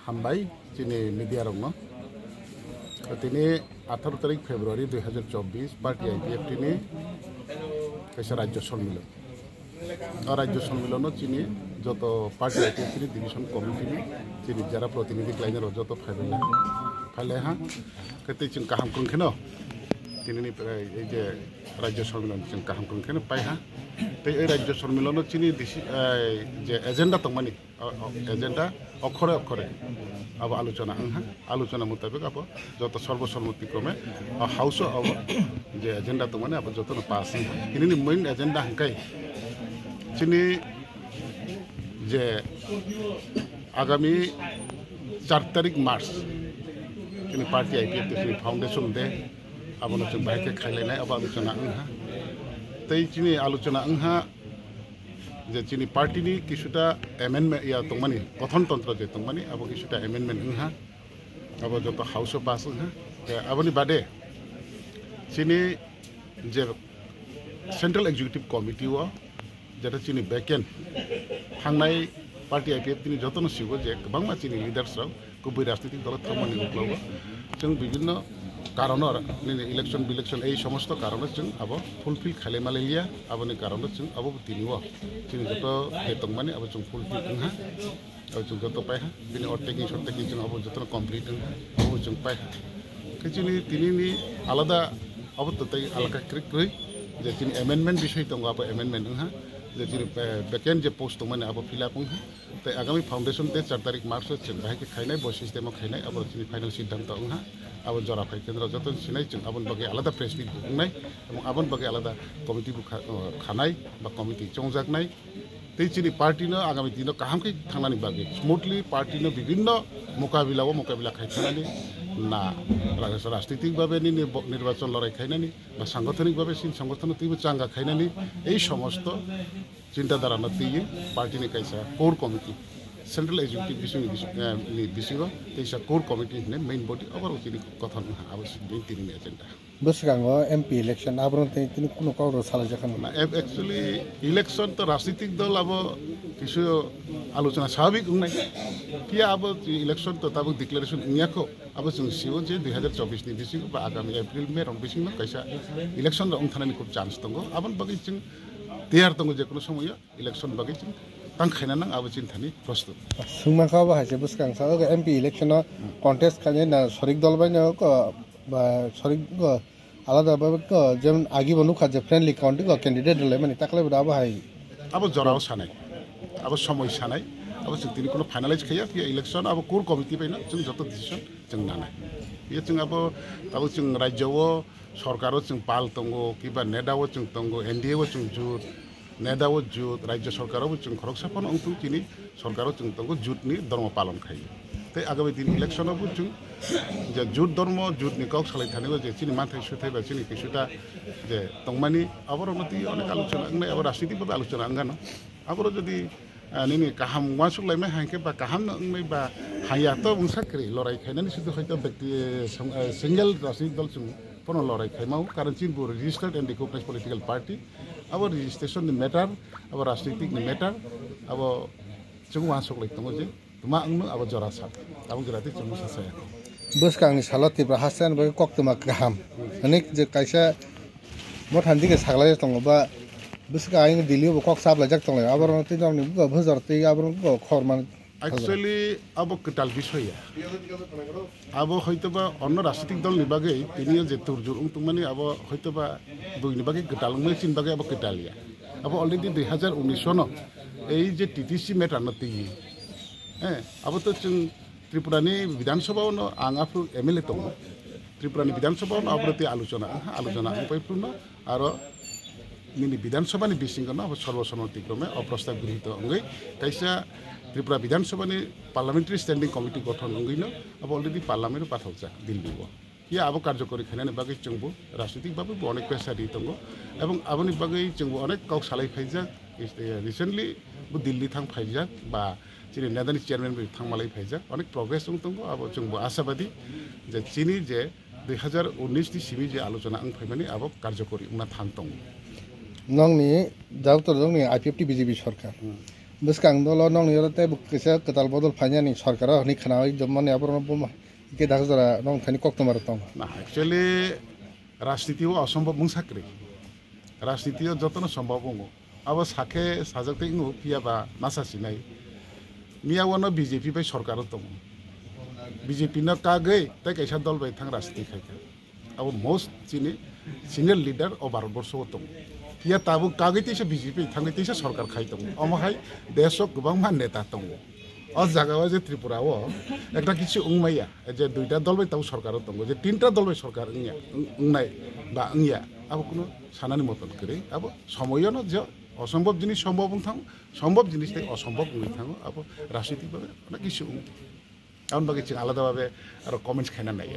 हामबाय जोंनि मिडिया रंनो दिनै 18 तारिख फेब्रुआरी 2024 पार्टी आईपीएफ टीनी कैसे राज्य सम्मेलन और राज्य सम्मेलन चीनी जो तो पार्टी आईपीएफ टीनी डिविजन कमिटी चीनी जरा प्रतिनिधि लाइन जो तो फाइल हाँ कहते जों गाहाम खुंखेनो दिनैनि जे राज्य सम्मेलन जों गाहाम खुंखेनो पाइ हाँ तो राज्य सम्मेलन चीनी जे एजेंडा तंगमानी एजेंडा अक्षरे अक्षरे अब आलोचना मुताबिक अब जो तो सर्वसम्मति क्रमे हाउस अब जे एजेंडा तंगमानी अब जो तो पास दिनैनि मेन एजेंडा हंकाय चीनी जे आगामी 4 तारिख मार्च चीनी पार्टी आईपीएफ फाउंडेशन दे अब जों बाहाय खायलायनाय अब आलोचना तै चीनी आलोचना जे चीनी पार्टी नि किछुटा एमेंडमेंट या तंगमानी गठन तंत्र जे तंगमानी अब किछुटा एमेंडमेंट अब जो तो हाउस पास अबनि बादे चीनी जे सेंट्रल एग्जीक्यूटिव कमिटी जेटा चीनी बेकेन थांनाय पार्टी आईपीएफ नि जतन सिगो जे गोबां चीनी लिडार्स गुबै राजनीतिक दल थांमानि उग्लाव जों विभिन्न कारण इलेक्शन बिलेक्शन यही समस्त कारण जों अब फुलफिल खालेमालिया अबनि कारण जों अब दिनिव जों जत तंगमानी अब जों फुलफिल अब जों जत पाइ बिनि अटेकिं सटेकिं जों अब जत कमप्लीट अब जों पाइ जोंनि दिनैनि आलादा अब तै आलादा क्रिक्रै जे जोंनि एमेंडमेंट विषय दं अब एमेंडमेंट जे जोंनि बेकेन जे पोस्ट दंमोन अब फिलआप तो आगामी फाउंडेशन दे 4 तारिख मार्च जों बाहाय खायनाय बय सिस्टेम खायनाय अब जोंनि फाइनल सिद्धांत अब जरा फाइ केंद्र जतन सिनाय जों आबन बागे आलादा प्रेस मिट बुंनाय एवं आबन बागे आलादा कमिटी खानाय बा कमिटी चंजाकनाय तै चीनी पार्टी आगामी दिन काहामकै थांनानै बागे स्मूथली पार्टी विभिन्न मुकाबिला खायखानानै ना राजनीतिक भावे निर्वाचन लड़ाई खायनानै बा सांगठनिक भावे संगठन तीबो चांगा खायनानै এই समस्त चिंताधारा नतीये पार्टी ने कैसा कोर कमिटी सेंट्रल एग्जीक्यूटिव बिसिंग तैसा कोर कमिटी ने मेन बॉडी अबर उचिनि कथन आवश्यक तीन एजेंडा बसगांगो एमपी इलेक्शन आबरन तीन कोनो काउरो साला जाखान ना एक्चुअली इलेक्शन तो राजनीतिक दल अब किछु आलोचना स्वाभाविक उन्नाय किया अब इलेक्शन तो तब डिक्लेरेशन इयाखौ अब जों सिओ जे 2024 नि बिसिंग बा आगामी एप्रिल मे रं बिसिंग कैसा इलेक्शन रं थानायनि खूब चान्स दङ आबन बागै जों तैयार दङ जे कोनो समय इलेक्शन बागै जों तांखायना नां आबो चिन्तानि प्रस्तुत सुंमाखा बाहायसे बसगां सा एमपी इलेक्शन कन्टेस्ट खाने ना सरिक दल बायनो बा सरिक आलादा बाबा जेमन आगि बनु खाजे फ्रेंडली काउंटी कैंडिडेट दले माने ताकले बा बाहाय अब जराव सानाय अब समय सानाय अब जों दिनै कोनो फाइनालाइज खाया कि इलेक्शन अब कोर कमिटी बायनो जों जत डिसिजन जों नानाय ये जों अब जों राज्यव सरकारो जों पाल दंगो किबा नेदाव जों दंगो एनडीए जों जुट नेदाव जुट राज्य सरकाराव जों खरकसाफन अंतु दिनै सरकाराव जों दंगो जुटनि धर्म पालन खायो तै आगामी दिन इलेक्शनाव जों जे जुट धर्म जुटनि काउ सालाय थानायबो जे चिनि मानथाय सुथायबा चिनि किछुटा जे तंमानि अबरमति अनेक आलोचना अंगनाय अब राजनीतिक भावे आलोचना अंगानो आबर जदि निनि काहाम वासुलायमाय हांके बा काहाम नंगनाय बा हायात बुंसाख्रि लड़ाई खायनानि सुदु हयतो व्यक्ति सिंगल राजनीतिक दल जों पनो लड़ाई खायमाव कारण चिनपुर registered and recognized political party अब रजिस्ट्रेशन नि मैटर अब राजनीतिक नि मैटर अब जों वासुलाय दङ जे तुमा अंगनो अब जरा सा अब गराति जों सासाया बसगांनि सालति ब्रा हासान बे कक्तमा गाहाम अनेक जे कायसा मथान दिगे सागलाय दङ बा बसगा आइन दिल्ली बो कक साबला जाक दङ आबरन ति दंनि बो भजरति आबरन बो खरमान एक्चुअली अब कटाल विषय अब हयतोबा अन्य राजनीतिक दल निबागे तिनियो जे तुरजुर तुमानि अब हयतोबा दुइनि बागे कटाल मै चिन बागे अब कटालिया अब अलरेडी 2019 न এই যে টিটিসি মেটাर नति अब तो जों त्रिपुरानि विधानसभायावनो आं आफु एमएलए दङ त्रिपुरानि विधानसभायावनो आब्रति आलोचना उपायपूर्ण आरो निनि विधानसभानि बिसिंगनो अब सर्वसम्मति क्रमे अप्रस्ताव गृहीत अंगै कैसा त्रिपुरा विधानसभानि पार्लियामेंटारि स्टैंडिंग कमिटी गठन अंगैनो अब अलरेडी पार्लियामेंट पाठावजा दिल्लीबो या अब कार्यकरी खायनानि बागै जोंबो राजनीतिक बाबो अनेक पेसारि दङ एवं आबनि बागै जोंबो अनेक गाव सालाय फायजा रिसेंटली दिल्ली थां फायजा बा চিনি নেদানি চেয়ারম্যান থাংমালাই ফাইজাক অনেক প্রগ্রেস দङ আবো जोंबो आशाबादी যে চিনি যে 2019 नि सिमी जे आलोचना आं फैमानि आबो कार्यकरी उना थां दङ नंनि जाउतर जोंनि आईपीएफटी बीजेपी सरकार बसकां दल नंनि रते कैसा कताल बदल फाइनानि सरकार हनि खानाय जमाने आबरन बम के दाखजरा नं थानि कक्तमार दङ ना एक्चुअली राजनीतियाव असम्भव मुंसाक्रि राजनीतियाव जतन सम्भव दङ अब साखे साजकते इङो पियाबा नासासिनाय मियावनो बीजेपी बाय सरकार दङ बीजेपी न कागै तै कैसा दल बाय थां राजनीति खायखा अब most Chini senior lidar of Bharatvarsha दङ पिया ताबु कागै तैसे बीजेपी थांगै तैसे सरकार खाय दङ अमहाय देशक गोबां मान नेता दङ अ जागाव जे त्रिपुराव একটা কিছু উংমাইয়া যে দুইটা দল বাই তাও সরকার দङ যে তিনটা দল বাই সরকার ইয়া উংনাই বা ইয়া আবো কোনো সানানি মতন করে আবো সময়নো যে অসম্ভব জিনিস সম্ভব থাং সম্ভব জিনিস তাই অসম্ভব হয়ে থাঙো আবো রাজনীতিভাবে অনেক কিছু এখন বাকি আলাদাভাবে আর কমেন্টস খাইনা নাই